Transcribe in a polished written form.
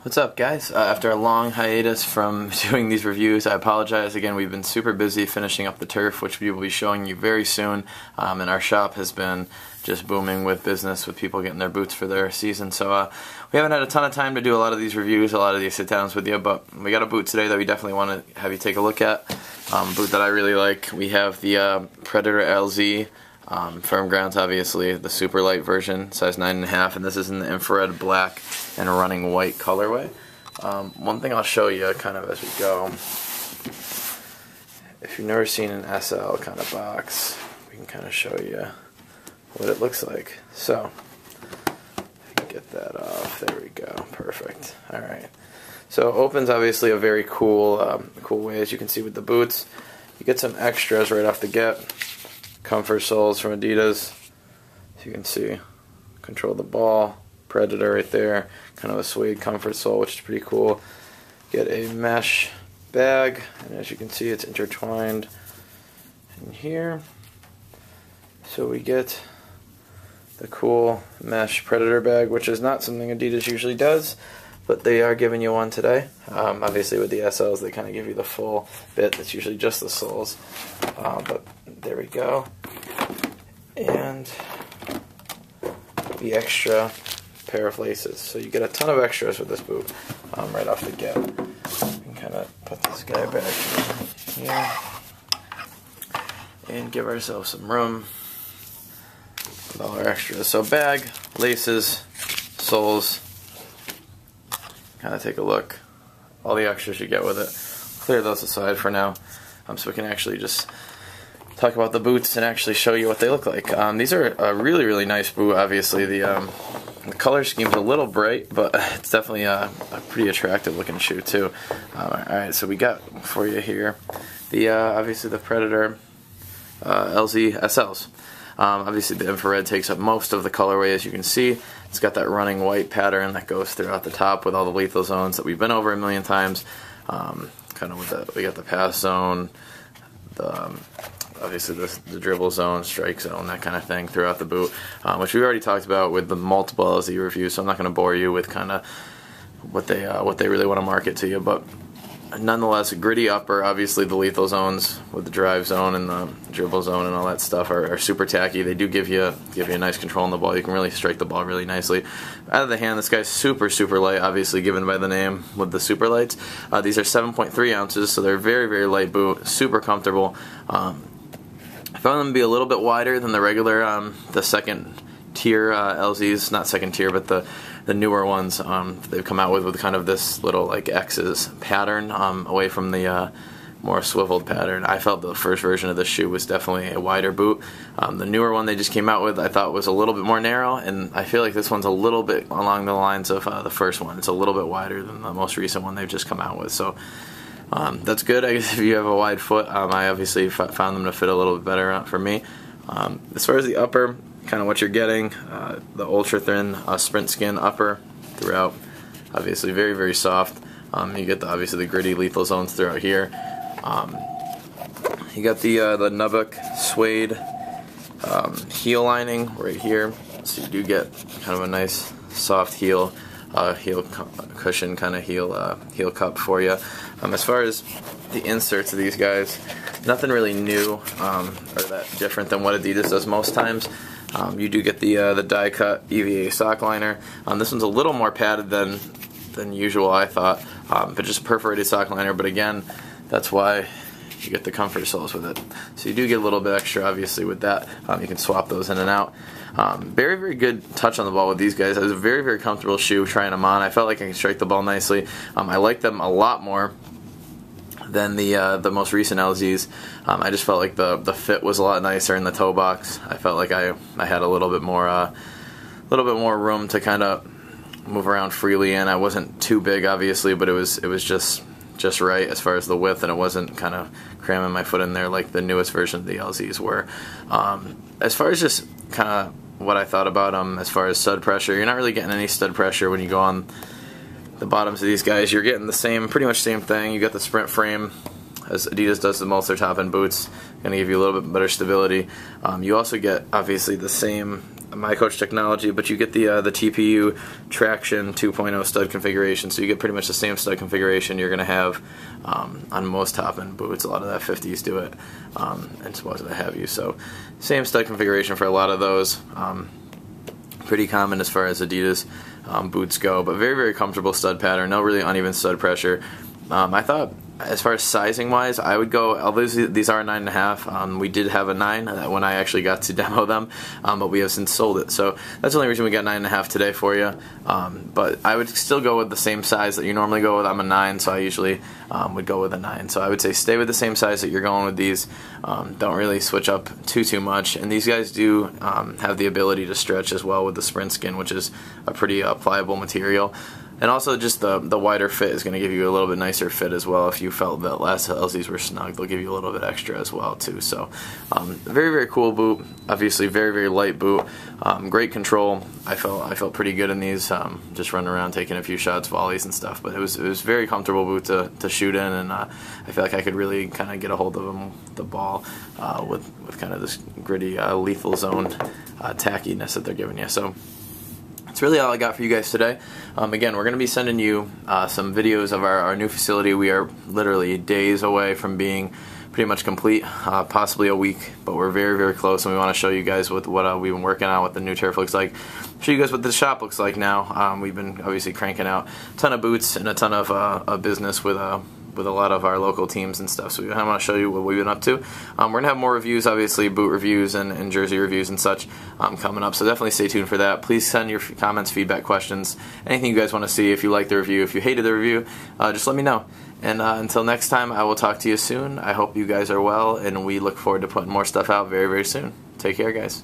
What's up, guys? After a long hiatus from doing these reviews, I apologize again. We've been super busy finishing up the turf, which we will be showing you very soon, and our shop has been just booming with business, with people getting their boots for their season. So we haven't had a ton of time to do a lot of these reviews, a lot of these sit-downs with you, but we got a boot today that we definitely want to have you take a look at. A boot that I really like. We have the Predator LZ. Firm grounds, obviously, the super light version, size 9.5, and this is in the infrared black and running white colorway. One thing I'll show you kind of as we go, if you've never seen an SL kind of box, we can kind of show you what it looks like. So, get that off, there we go, perfect. Alright, so it opens obviously a very cool, cool way, as you can see with the boots. You get some extras right off the get. Comfort soles from Adidas, as you can see, control the ball, Predator right there, kind of a suede comfort sole, which is pretty cool. Get a mesh bag, and as you can see, it's intertwined in here. So we get the cool mesh Predator bag, which is not something Adidas usually does, but they are giving you one today. Obviously with the SLs, they kind of give you the full bit. That's usually just the soles, but there we go. And the extra pair of laces. So you get a ton of extras with this boot right off the get. You can kind of put this guy back in here and give ourselves some room with all our extras. So bag, laces, soles. Kind of take a look. All the extras you get with it. Clear those aside for now, so we can actually just talk about the boots and actually show you what they look like. These are a really, really nice boot. Obviously, the color scheme's a little bright, but it's definitely a pretty attractive looking shoe too. Alright, so we got for you here the obviously the Predator LZ SLs. Obviously, the infrared takes up most of the colorway, as you can see. It's got that running white pattern that goes throughout the top with all the lethal zones that we've been over a million times. Kind of with the, we got the pass zone, the obviously the dribble zone, strike zone, that kind of thing throughout the boot, which we already talked about with the multiple LZ reviews. So I'm not going to bore you with kind of what they really want to market to you, but nonetheless, a gritty upper. Obviously, the lethal zones with the drive zone and the dribble zone and all that stuff are super tacky. They do give you a nice control on the ball. You can really strike the ball really nicely. Out of the hand, this guy's super, super light, obviously given by the name with the super lights. These are 7.3 ounces, so they're very, very light boot, super comfortable. I found them to be a little bit wider than the regular, the second tier LZs, not second tier, but the newer ones they've come out with kind of this little like X's pattern away from the more swiveled pattern. I felt the first version of this shoe was definitely a wider boot. The newer one they just came out with I thought was a little bit more narrow, and I feel like this one's a little bit along the lines of the first one. It's a little bit wider than the most recent one they've just come out with, so that's good. I guess if you have a wide foot, I obviously found them to fit a little bit better for me. As far as the upper, kind of what you're getting, the ultra thin sprint skin upper throughout, obviously very, very soft. You get obviously the gritty lethal zones throughout here. You got the Nubuck suede heel lining right here, so you do get kind of a nice soft heel cushion, kind of heel cup for you. As far as the inserts of these guys, nothing really new or that different than what Adidas does most times. You do get the die cut EVA sock liner. This one's a little more padded than usual, I thought, but just a perforated sock liner. But again, that's why you get the comfort soles with it. So you do get a little bit extra, obviously, with that. You can swap those in and out. Very, very good touch on the ball with these guys. It was a very, very comfortable shoe trying them on. I felt like I could strike the ball nicely. I like them a lot more than the most recent LZs. I just felt like the fit was a lot nicer in the toe box. I felt like I had a little bit more room to kind of move around freely in. I wasn't too big, obviously, but it was just right as far as the width, and it wasn't kind of cramming my foot in there like the newest version of the LZs were. As far as just kind of what I thought about them, as far as stud pressure, you're not really getting any stud pressure when you go on the bottoms of these guys. You're getting the same, pretty much same thing. You got the sprint frame, as Adidas does the most of their top-end boots, going to give you a little bit better stability. You also get, obviously, the same My Coach technology, but you get the TPU Traction 2.0 stud configuration, so you get pretty much the same stud configuration you're going to have on most top-end boots. A lot of that 50s do it, and so what have you. So same stud configuration for a lot of those. Pretty common as far as Adidas boots go, but very, very comfortable stud pattern. No really uneven stud pressure. I thought, as far as sizing wise, I would go, although these are 9.5, we did have a 9 when I actually got to demo them, but we have since sold it. So that's the only reason we got 9.5 today for you. But I would still go with the same size that you normally go with. I'm a 9, so I usually would go with a 9. So I would say stay with the same size that you're going with these. Don't really switch up too much. And these guys do have the ability to stretch as well with the Sprint skin, which is a pretty pliable material. And also just the wider fit is going to give you a little bit nicer fit as well. If you felt that last LZs were snug, they'll give you a little bit extra as well too. So very, very cool boot. Obviously very, very light boot. Great control. I felt pretty good in these, just running around taking a few shots, volleys and stuff. But it was very comfortable boot to shoot in, and I feel like I could really kind of get a hold of them, the ball, with kind of this gritty lethal zone tackiness that they're giving you. So that's really all I got for you guys today. Again, we're going to be sending you some videos of our new facility. We are literally days away from being pretty much complete, possibly a week, but we're very, very close, and we want to show you guys what we've been working on, what the new turf looks like, show you guys what the shop looks like now. We've been obviously cranking out a ton of boots and a ton of business with a lot of our local teams and stuff, so we want to show you what we've been up to. We're going to have more reviews, obviously, boot reviews and jersey reviews and such coming up, so definitely stay tuned for that. Please send your comments, feedback, questions, anything you guys want to see. If you liked the review, if you hated the review, just let me know. And until next time, I will talk to you soon. I hope you guys are well, and we look forward to putting more stuff out very, very soon. Take care, guys.